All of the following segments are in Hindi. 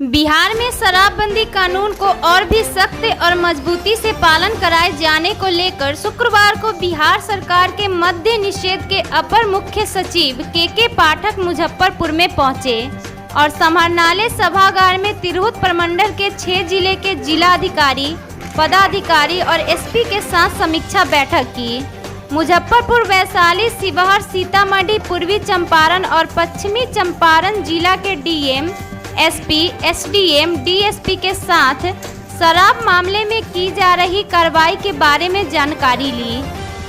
बिहार में शराबबंदी कानून को और भी सख्त और मजबूती से पालन कराए जाने को लेकर शुक्रवार को बिहार सरकार के मद्य निषेध के अपर मुख्य सचिव के पाठक मुजफ्फरपुर में पहुंचे और समाहरणालय सभागार में तिरहुत प्रमंडल के 6 जिले के जिलाधिकारी, पदाधिकारी और एसपी के साथ समीक्षा बैठक की। मुजफ्फरपुर, वैशाली, शिवहर, सीतामढ़ी, पूर्वी चंपारण और पश्चिमी चंपारण जिला के डीएम, एसपी, एसडीएम, डीएसपी के साथ शराब मामले में की जा रही कार्रवाई के बारे में जानकारी ली।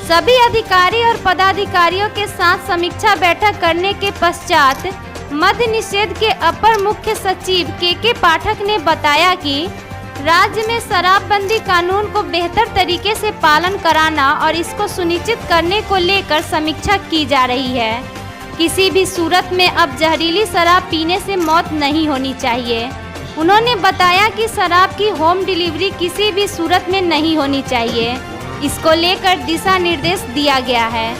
सभी अधिकारी और पदाधिकारियों के साथ समीक्षा बैठक करने के पश्चात मद्य निषेध के अपर मुख्य सचिव के पाठक ने बताया कि राज्य में शराबबंदी कानून को बेहतर तरीके से पालन कराना और इसको सुनिश्चित करने को लेकर समीक्षा की जा रही है। किसी भी सूरत में अब जहरीली शराब पीने से मौत नहीं होनी चाहिए। उन्होंने बताया कि शराब की होम डिलीवरी किसी भी सूरत में नहीं होनी चाहिए। इसको लेकर दिशा निर्देश दिया गया है।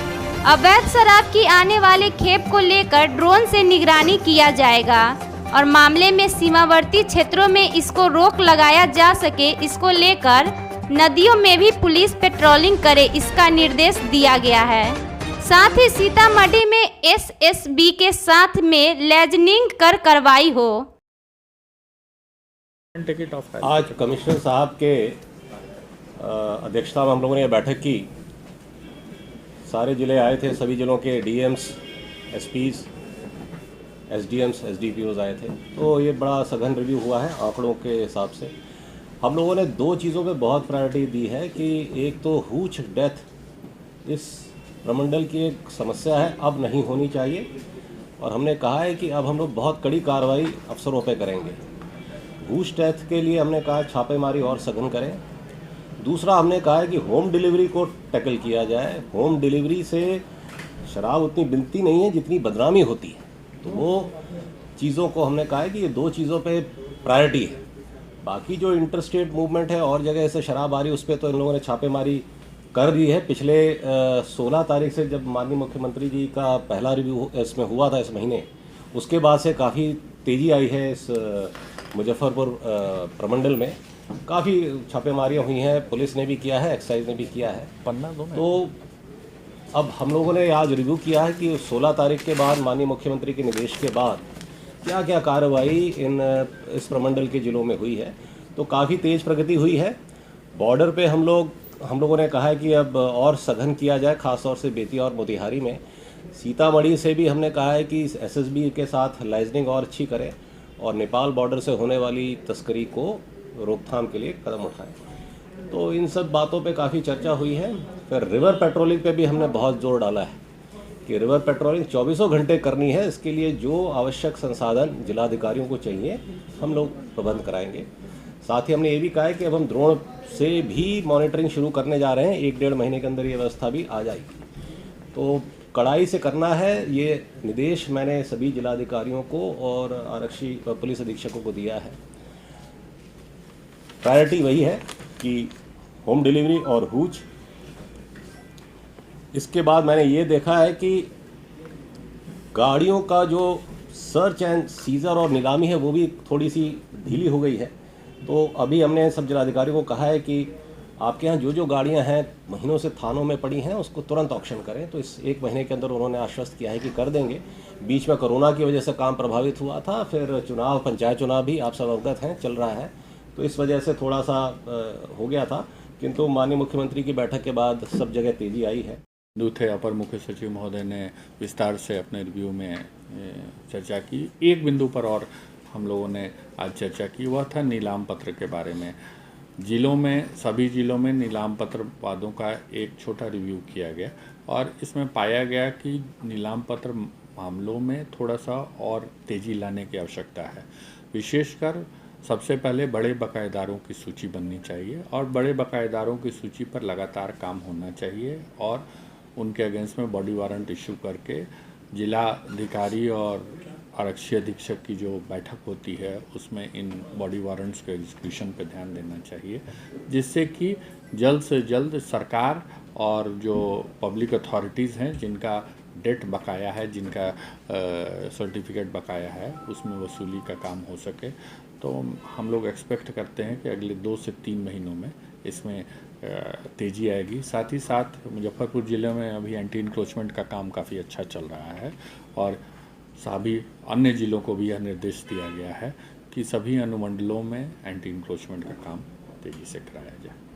अवैध शराब की आने वाले खेप को लेकर ड्रोन से निगरानी किया जाएगा और मामले में सीमावर्ती क्षेत्रों में इसको रोक लगाया जा सके, इसको लेकर नदियों में भी पुलिस पेट्रोलिंग करे, इसका निर्देश दिया गया है। साथ ही सीतामढ़ी में एसएसबी के साथ में लेजनिंग कर कार्रवाई हो। आज कमिश्नर साहब के अध्यक्षता में हम लोगों ने यह बैठक की। सारे जिले आए थे, सभी जिलों के डीएम्स, एसपीज, एसडीएम्स, एसडीपीओज आए थे। तो ये बड़ा सघन रिव्यू हुआ है आंकड़ों के हिसाब से। हम लोगों ने 2 चीज़ों पे बहुत प्रायोरिटी दी है कि एक तो हूच डेथ इस प्रमंडल की एक समस्या है, अब नहीं होनी चाहिए, और हमने कहा है कि अब हम लोग बहुत कड़ी कार्रवाई अफसरों पे करेंगे। हूच डेथ के लिए हमने कहा छापेमारी और सघन करें। दूसरा हमने कहा है कि होम डिलीवरी को टैकल किया जाए। होम डिलीवरी से शराब उतनी बिकती नहीं है जितनी बदनामी होती है, तो वो चीज़ों को हमने कहा है कि ये 2 चीज़ों पे प्रायोरिटी है। बाकी जो इंटरस्टेट मूवमेंट है और जगह से शराब आ रही, उस पर तो इन लोगों ने छापेमारी कर दी है। पिछले 16 तारीख से जब माननीय मुख्यमंत्री जी का पहला रिव्यू इसमें हुआ था इस महीने, उसके बाद से काफ़ी तेज़ी आई है इस मुजफ्फरपुर प्रमंडल में। काफ़ी छापेमारियाँ हुई हैं, पुलिस ने भी किया है, एक्साइज ने भी किया है। तो अब हम लोगों ने आज रिव्यू किया है कि 16 तारीख के बाद माननीय मुख्यमंत्री के निर्देश के बाद क्या क्या कार्रवाई इस प्रमंडल के ज़िलों में हुई है। तो काफ़ी तेज़ प्रगति हुई है। बॉर्डर पे हम लोगों ने कहा है कि अब और सघन किया जाए, ख़ासतौर से बेतिया और मोतिहारी में। सीतामढ़ी से भी हमने कहा है कि एसएसबी के साथ लाइजनिंग और अच्छी करें और नेपाल बॉर्डर से होने वाली तस्करी को रोकथाम के लिए कदम उठाएं। तो इन सब बातों पे काफ़ी चर्चा हुई है। फिर रिवर पेट्रोलिंग पे भी हमने बहुत जोर डाला है कि रिवर पेट्रोलिंग 24 घंटे करनी है। इसके लिए जो आवश्यक संसाधन जिलाधिकारियों को चाहिए, हम लोग प्रबंध कराएंगे। साथ ही हमने ये भी कहा है कि अब हम ड्रोन से भी मॉनिटरिंग शुरू करने जा रहे हैं। 1-1.5 महीने के अंदर ये व्यवस्था भी आ जाएगी। तो कड़ाई से करना है, ये निर्देश मैंने सभी जिलाधिकारियों को और आरक्षी पुलिस अधीक्षकों को दिया है। प्रायोरिटी वही है कि होम डिलीवरी और हूच। इसके बाद मैंने ये देखा है कि गाड़ियों का जो सर्च एंड सीजर और नीलामी है वो भी थोड़ी सी ढीली हो गई है। तो अभी हमने सब जिलाधिकारियों को कहा है कि आपके यहाँ जो गाड़ियाँ हैं महीनों से थानों में पड़ी हैं, उसको तुरंत ऑक्शन करें। तो इस 1 महीने के अंदर उन्होंने आश्वस्त किया है कि कर देंगे। बीच में कोरोना की वजह से काम प्रभावित हुआ था, फिर चुनाव, पंचायत चुनाव भी आप सब अवगत हैं चल रहा है, तो इस वजह से थोड़ा सा हो गया था। किंतु माननीय मुख्यमंत्री की बैठक के बाद सब जगह तेज़ी आई है। दूसरे अपर मुख्य सचिव महोदय ने विस्तार से अपने रिव्यू में चर्चा की। एक बिंदु पर और हम लोगों ने आज चर्चा की, वह था नीलाम पत्र के बारे में। जिलों में, सभी जिलों में नीलाम पत्र वादों का एक छोटा रिव्यू किया गया और इसमें पाया गया कि नीलाम पत्र मामलों में थोड़ा सा और तेज़ी लाने की आवश्यकता है। विशेषकर सबसे पहले बड़े बकायेदारों की सूची बननी चाहिए और बड़े बकायेदारों की सूची पर लगातार काम होना चाहिए और उनके अगेंस्ट में बॉडी वारंट इशू करके जिलाधिकारी और आरक्षी अधीक्षक की जो बैठक होती है उसमें इन बॉडी वारंट्स के एग्जीक्यूशन पे ध्यान देना चाहिए, जिससे कि जल्द से जल्द सरकार और जो पब्लिक अथॉरिटीज़ हैं जिनका डेट बकाया है, जिनका सर्टिफिकेट बकाया है, उसमें वसूली का काम हो सके। तो हम लोग एक्सपेक्ट करते हैं कि अगले 2 से 3 महीनों में इसमें तेज़ी आएगी। साथ ही साथ मुजफ्फरपुर ज़िले में अभी एंटी इंक्रोचमेंट का काम काफ़ी अच्छा चल रहा है और सभी अन्य ज़िलों को भी यह निर्देश दिया गया है कि सभी अनुमंडलों में एंटी इंक्रोचमेंट का काम तेज़ी से कराया जाए।